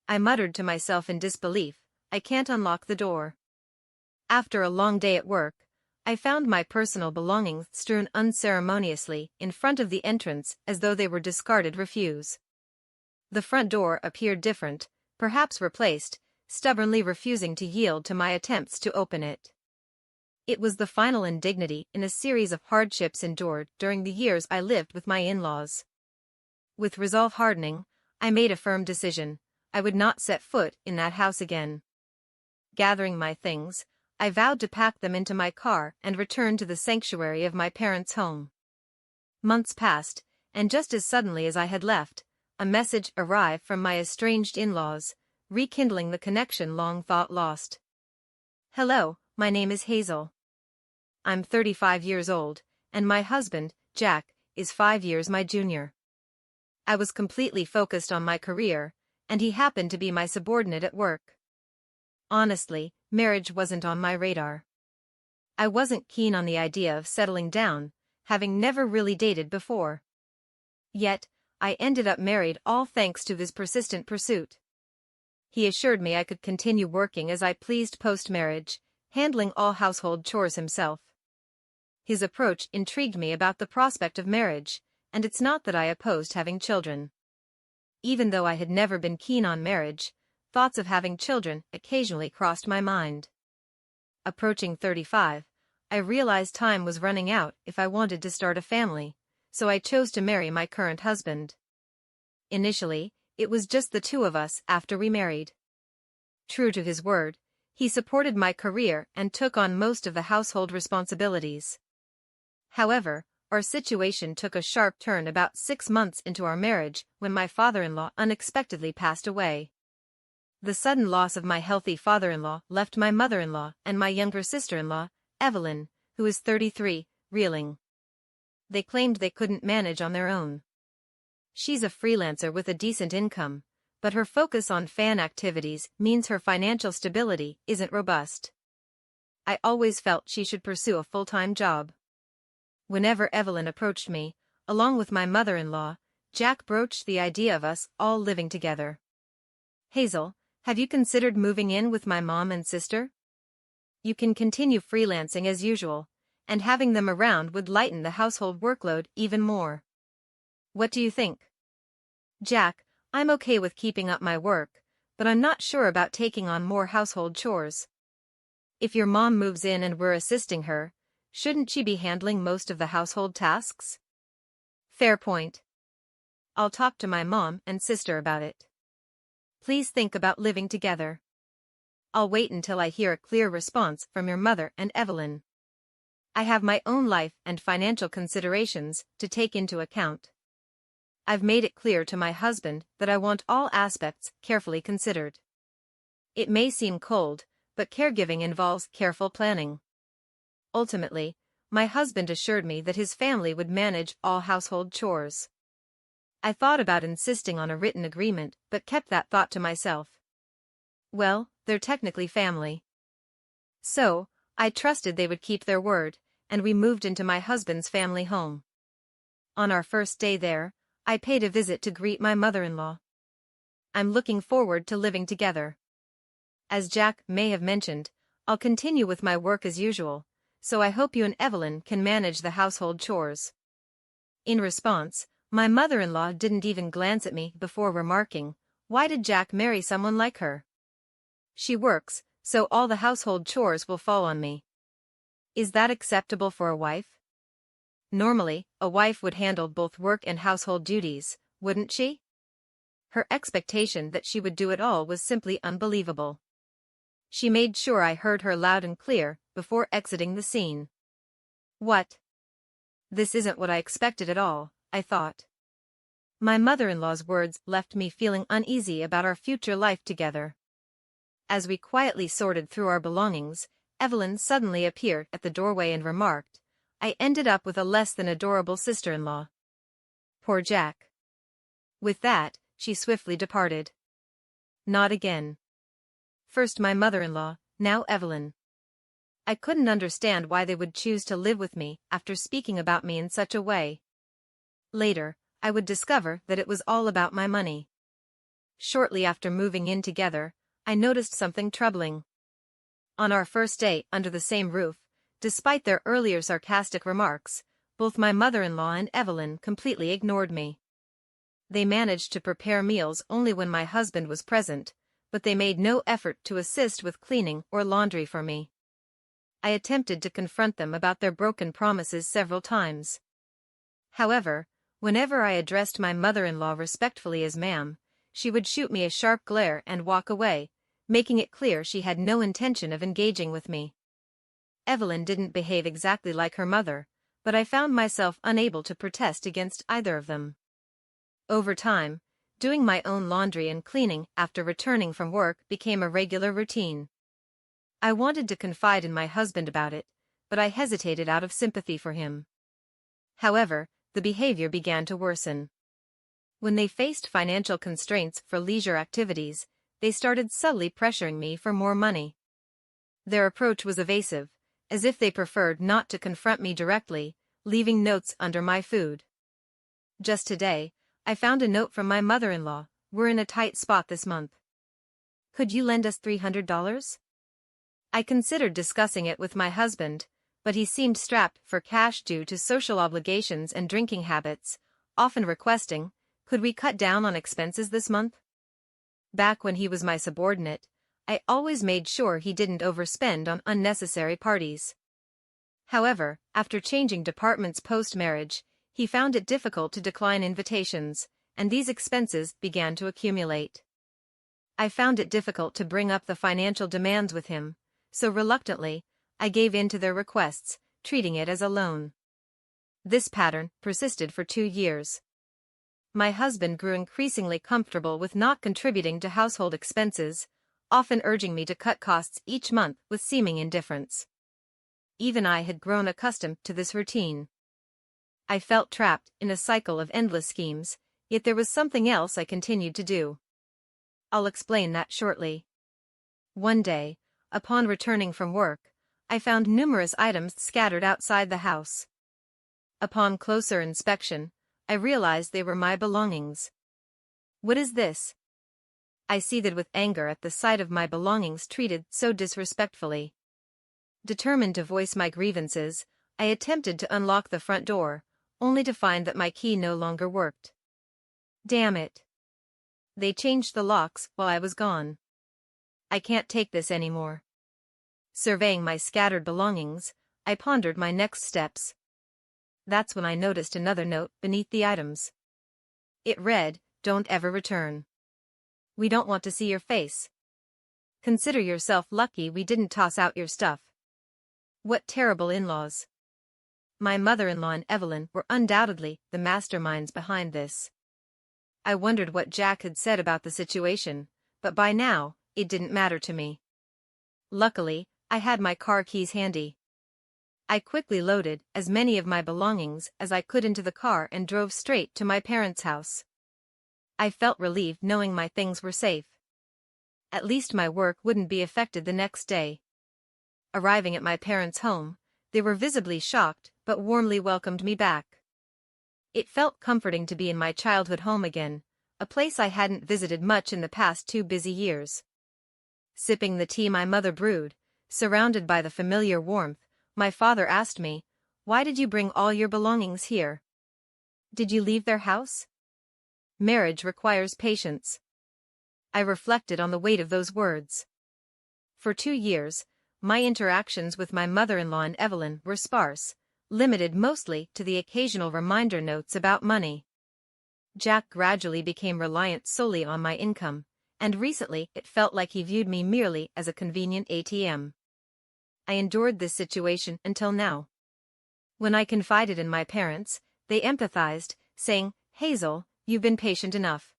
I muttered to myself in disbelief. I can't unlock the door. After a long day at work, I found my personal belongings strewn unceremoniously in front of the entrance as though they were discarded refuse. The front door appeared different, perhaps replaced, stubbornly refusing to yield to my attempts to open it. It was the final indignity in a series of hardships endured during the years I lived with my in-laws. With resolve hardening, I made a firm decision. I would not set foot in that house again. Gathering my things, I vowed to pack them into my car and return to the sanctuary of my parents' home. Months passed, and just as suddenly as I had left, a message arrived from my estranged in-laws, rekindling the connection long thought lost. Hello, my name is Hazel. I'm 35 years old, and my husband, Jack, is 5 years my junior. I was completely focused on my career, and he happened to be my subordinate at work. Honestly, marriage wasn't on my radar. I wasn't keen on the idea of settling down, having never really dated before. Yet, I ended up married all thanks to his persistent pursuit. He assured me I could continue working as I pleased post-marriage, handling all household chores himself. His approach intrigued me about the prospect of marriage, and it's not that I opposed having children. Even though I had never been keen on marriage, thoughts of having children occasionally crossed my mind. Approaching 35, I realized time was running out if I wanted to start a family, so I chose to marry my current husband. Initially, it was just the two of us after we married. True to his word, he supported my career and took on most of the household responsibilities. However, our situation took a sharp turn about 6 months into our marriage when my father-in-law unexpectedly passed away. The sudden loss of my healthy father-in-law left my mother-in-law and my younger sister-in-law, Evelyn, who is 33, reeling. They claimed they couldn't manage on their own. She's a freelancer with a decent income, but her focus on fan activities means her financial stability isn't robust. I always felt she should pursue a full-time job. Whenever Evelyn approached me, along with my mother-in-law, Jack broached the idea of us all living together. Hazel, have you considered moving in with my mom and sister? You can continue freelancing as usual, and having them around would lighten the household workload even more. What do you think? Jack, I'm okay with keeping up my work, but I'm not sure about taking on more household chores. If your mom moves in and we're assisting her, shouldn't she be handling most of the household tasks? Fair point. I'll talk to my mom and sister about it. Please think about living together. I'll wait until I hear a clear response from your mother and Evelyn. I have my own life and financial considerations to take into account. I've made it clear to my husband that I want all aspects carefully considered. It may seem cold, but caregiving involves careful planning. Ultimately, my husband assured me that his family would manage all household chores. I thought about insisting on a written agreement but kept that thought to myself. Well, they're technically family. So, I trusted they would keep their word, and we moved into my husband's family home. On our first day there, I paid a visit to greet my mother-in-law. I'm looking forward to living together. As Jack may have mentioned, I'll continue with my work as usual, so I hope you and Evelyn can manage the household chores. In response, my mother-in-law didn't even glance at me before remarking, "Why did Jack marry someone like her? She works, so all the household chores will fall on me. Is that acceptable for a wife? Normally, a wife would handle both work and household duties, wouldn't she?" Her expectation that she would do it all was simply unbelievable. She made sure I heard her loud and clear before exiting the scene. What? This isn't what I expected at all, I thought. My mother-in-law's words left me feeling uneasy about our future life together. As we quietly sorted through our belongings, Evelyn suddenly appeared at the doorway and remarked, "I ended up with a less than adorable sister-in-law. Poor Jack." With that, she swiftly departed. Not again. First my mother-in-law, now Evelyn. I couldn't understand why they would choose to live with me after speaking about me in such a way. Later, I would discover that it was all about my money. shortly after moving in together, I noticed something troubling. On our first day under the same roof, despite their earlier sarcastic remarks, both my mother-in-law and Evelyn completely ignored me. They managed to prepare meals only when my husband was present, but they made no effort to assist with cleaning or laundry for me. I attempted to confront them about their broken promises several times. However, whenever I addressed my mother-in-law respectfully as ma'am, she would shoot me a sharp glare and walk away, making it clear she had no intention of engaging with me. Evelyn didn't behave exactly like her mother, but I found myself unable to protest against either of them. Over time, doing my own laundry and cleaning after returning from work became a regular routine. I wanted to confide in my husband about it, but I hesitated out of sympathy for him. However, the behavior began to worsen. When they faced financial constraints for leisure activities, they started subtly pressuring me for more money. Their approach was evasive, as if they preferred not to confront me directly, leaving notes under my food. Just today, I found a note from my mother-in-law. "We're in a tight spot this month. Could you lend us $300? I considered discussing it with my husband, but he seemed strapped for cash due to social obligations and drinking habits, often requesting, "Could we cut down on expenses this month?" Back when he was my subordinate, I always made sure he didn't overspend on unnecessary parties. However, after changing departments post-marriage, he found it difficult to decline invitations, and these expenses began to accumulate. I found it difficult to bring up the financial demands with him, so reluctantly, I gave in to their requests, treating it as a loan. This pattern persisted for 2 years. My husband grew increasingly comfortable with not contributing to household expenses, often urging me to cut costs each month with seeming indifference. Even I had grown accustomed to this routine. I felt trapped in a cycle of endless schemes, yet there was something else I continued to do. I'll explain that shortly. One day, upon returning from work, I found numerous items scattered outside the house. Upon closer inspection, I realized they were my belongings. "What is this?" I seethed with anger at the sight of my belongings treated so disrespectfully. Determined to voice my grievances, I attempted to unlock the front door, only to find that my key no longer worked. Damn it. They changed the locks while I was gone. I can't take this anymore. Surveying my scattered belongings, I pondered my next steps. That's when I noticed another note beneath the items. It read, "Don't ever return. We don't want to see your face. Consider yourself lucky we didn't toss out your stuff." What terrible in-laws. My mother-in-law and Evelyn were undoubtedly the masterminds behind this. I wondered what Jack had said about the situation, but by now, it didn't matter to me. Luckily, I had my car keys handy. I quickly loaded as many of my belongings as I could into the car and drove straight to my parents' house. I felt relieved knowing my things were safe. At least my work wouldn't be affected the next day. Arriving at my parents' home, they were visibly shocked but warmly welcomed me back. It felt comforting to be in my childhood home again, a place I hadn't visited much in the past 2 busy years. Sipping the tea my mother brewed, surrounded by the familiar warmth, my father asked me, "Why did you bring all your belongings here? Did you leave their house?" Marriage requires patience. I reflected on the weight of those words. For 2 years, my interactions with my mother-in-law and Evelyn were sparse, limited mostly to the occasional reminder notes about money. Jack gradually became reliant solely on my income, and recently it felt like he viewed me merely as a convenient ATM. I endured this situation until now. When I confided in my parents, they empathized, saying, "Hazel, you've been patient enough.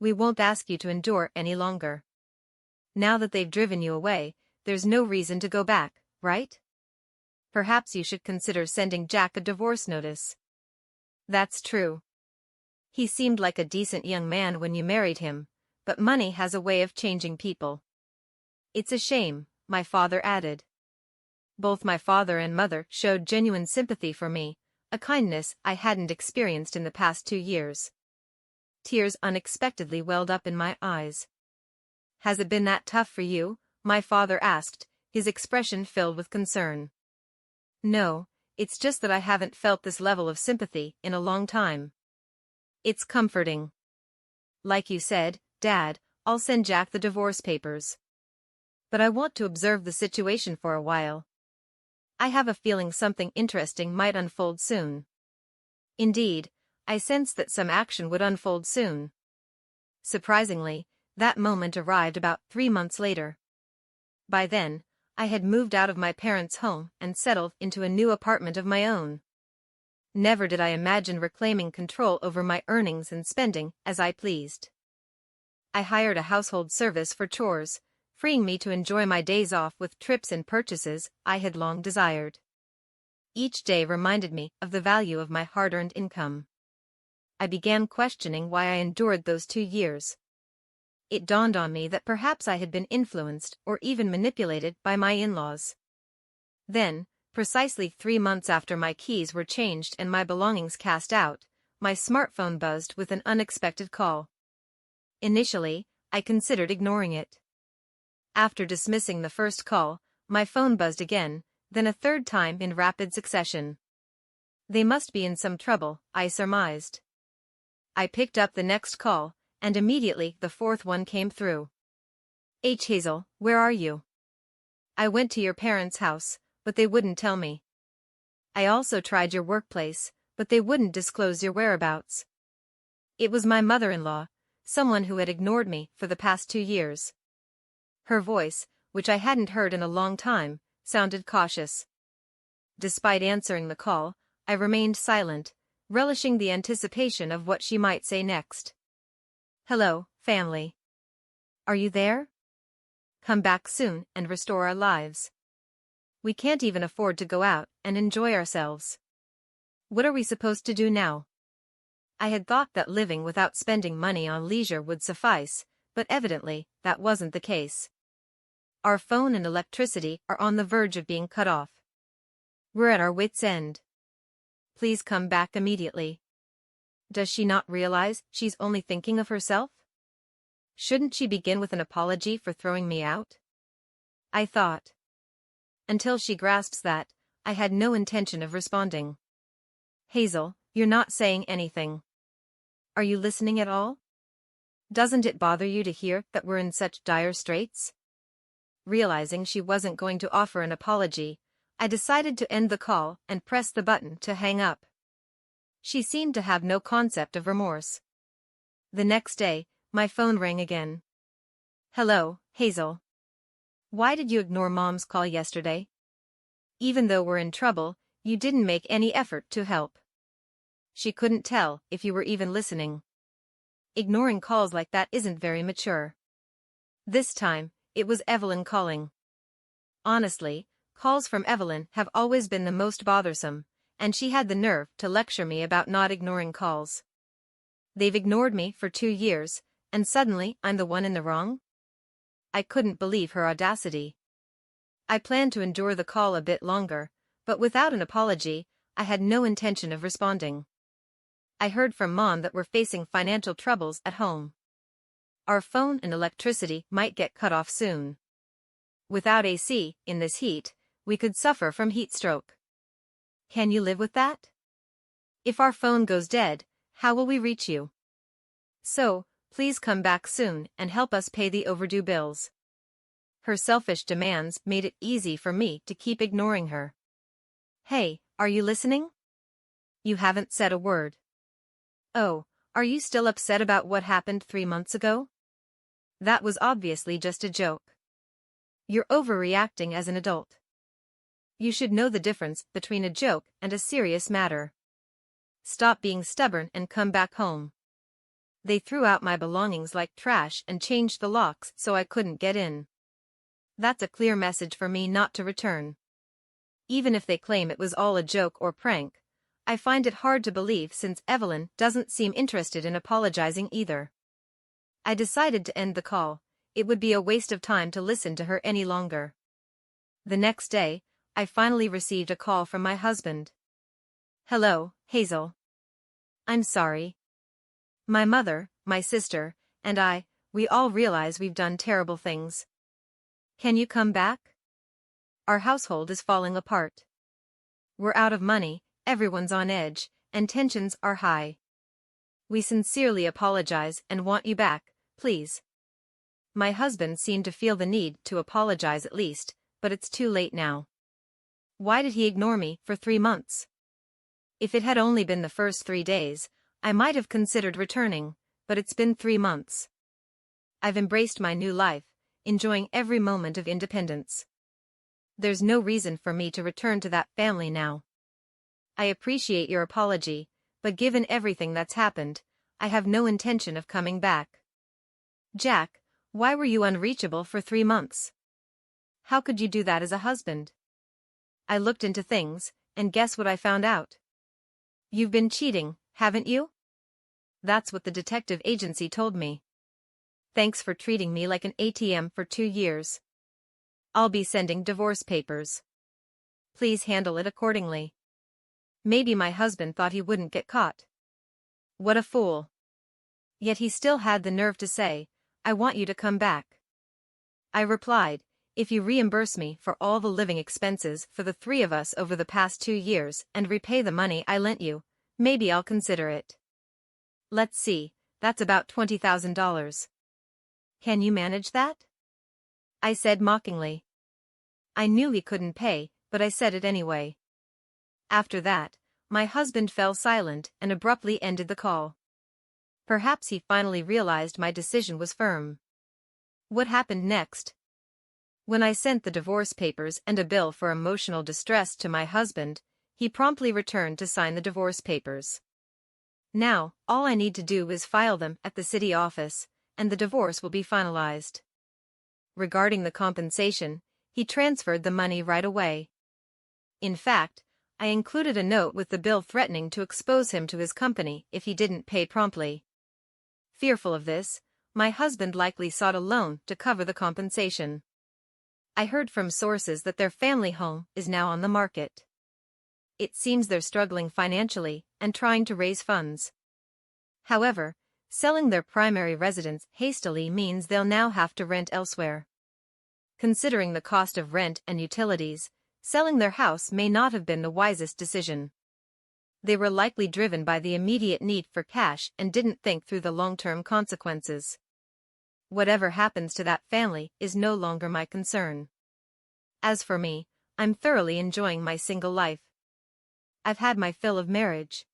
We won't ask you to endure any longer. Now that they've driven you away, there's no reason to go back, right? Perhaps you should consider sending Jack a divorce notice." That's true. He seemed like a decent young man when you married him, but money has a way of changing people. It's a shame, my father added. Both my father and mother showed genuine sympathy for me, a kindness I hadn't experienced in the past 2 years. tears unexpectedly welled up in my eyes. "Has it been that tough for you?" my father asked, his expression filled with concern. "No, it's just that I haven't felt this level of sympathy in a long time. It's comforting. Like you said, Dad, I'll send Jack the divorce papers. But I want to observe the situation for a while. I have a feeling something interesting might unfold soon." Indeed, I sensed that some action would unfold soon. Surprisingly, that moment arrived about 3 months later. By then, I had moved out of my parents' home and settled into a new apartment of my own. Never did I imagine reclaiming control over my earnings and spending as I pleased. I hired a household service for chores, freeing me to enjoy my days off with trips and purchases I had long desired. Each day reminded me of the value of my hard-earned income. I began questioning why I endured those 2 years. It dawned on me that perhaps I had been influenced or even manipulated by my in-laws. Then, precisely 3 months after my keys were changed and my belongings cast out, my smartphone buzzed with an unexpected call. Initially, I considered ignoring it. After dismissing the first call, my phone buzzed again, then a third time in rapid succession. They must be in some trouble, I surmised. I picked up the next call, and immediately the fourth one came through. "Hazel, where are you? I went to your parents' house, but they wouldn't tell me. I also tried your workplace, but they wouldn't disclose your whereabouts." It was my mother-in-law, someone who had ignored me for the past 2 years. Her voice, which I hadn't heard in a long time, sounded cautious. Despite answering the call, I remained silent, relishing the anticipation of what she might say next. "Hello, family. Are you there? Come back soon and restore our lives. We can't even afford to go out and enjoy ourselves. What are we supposed to do now?" I had thought that living without spending money on leisure would suffice, but evidently that wasn't the case. Our phone and electricity are on the verge of being cut off. We're at our wits' end. Please come back immediately. Does she not realize she's only thinking of herself? Shouldn't she begin with an apology for throwing me out? I thought. Until she grasps that, I had no intention of responding. "Hazel, you're not saying anything. Are you listening at all? Doesn't it bother you to hear that we're in such dire straits?" Realizing she wasn't going to offer an apology, I decided to end the call and press the button to hang up. She seemed to have no concept of remorse. The next day, my phone rang again. "Hello, Hazel. Why did you ignore Mom's call yesterday? Even though we're in trouble, you didn't make any effort to help. She couldn't tell if you were even listening. Ignoring calls like that isn't very mature." This time, it was Evelyn calling. Honestly, calls from Evelyn have always been the most bothersome, and she had the nerve to lecture me about not ignoring calls. They've ignored me for 2 years, and suddenly I'm the one in the wrong? I couldn't believe her audacity. I planned to endure the call a bit longer, but without an apology, I had no intention of responding. I heard from Mom that we're facing financial troubles at home. Our phone and electricity might get cut off soon. Without AC, in this heat, we could suffer from heat stroke. Can you live with that? If our phone goes dead, how will we reach you? So, please come back soon and help us pay the overdue bills. Her selfish demands made it easy for me to keep ignoring her. Hey, are you listening? You haven't said a word. Oh, are you still upset about what happened 3 months ago? That was obviously just a joke. You're overreacting as an adult. You should know the difference between a joke and a serious matter. Stop being stubborn and come back home. They threw out my belongings like trash and changed the locks so I couldn't get in. That's a clear message for me not to return. Even if they claim it was all a joke or prank, I find it hard to believe since Evelyn doesn't seem interested in apologizing either. I decided to end the call. It would be a waste of time to listen to her any longer. The next day, I finally received a call from my husband. "Hello, Hazel. I'm sorry. My mother, my sister, and we all realize we've done terrible things. Can you come back? Our household is falling apart. We're out of money, everyone's on edge, and tensions are high. We sincerely apologize and want you back, please. My husband seemed to feel the need to apologize at least, but it's too late now. Why did he ignore me for 3 months? If it had only been the first 3 days, I might have considered returning, but it's been 3 months. I've embraced my new life, enjoying every moment of independence. There's no reason for me to return to that family now. I appreciate your apology, but given everything that's happened, I have no intention of coming back. Jack, why were you unreachable for 3 months? How could you do that as a husband? I looked into things, and guess what I found out? You've been cheating, haven't you? That's what the detective agency told me. Thanks for treating me like an ATM for 2 years. I'll be sending divorce papers. Please handle it accordingly. Maybe my husband thought he wouldn't get caught. What a fool. Yet he still had the nerve to say, I want you to come back. I replied, if you reimburse me for all the living expenses for the 3 of us over the past 2 years and repay the money I lent you, maybe I'll consider it. Let's see, that's about $20,000. Can you manage that? I said mockingly. I knew he couldn't pay, but I said it anyway. After that, my husband fell silent and abruptly ended the call. Perhaps he finally realized my decision was firm. What happened next? When I sent the divorce papers and a bill for emotional distress to my husband, he promptly returned to sign the divorce papers. Now, all I need to do is file them at the city office, and the divorce will be finalized. Regarding the compensation, he transferred the money right away. In fact, I included a note with the bill threatening to expose him to his company if he didn't pay promptly. Fearful of this, my husband likely sought a loan to cover the compensation. I heard from sources that their family home is now on the market. It seems they're struggling financially and trying to raise funds. However, selling their primary residence hastily means they'll now have to rent elsewhere. Considering the cost of rent and utilities, selling their house may not have been the wisest decision. They were likely driven by the immediate need for cash and didn't think through the long-term consequences. Whatever happens to that family is no longer my concern. As for me, I'm thoroughly enjoying my single life. I've had my fill of marriage.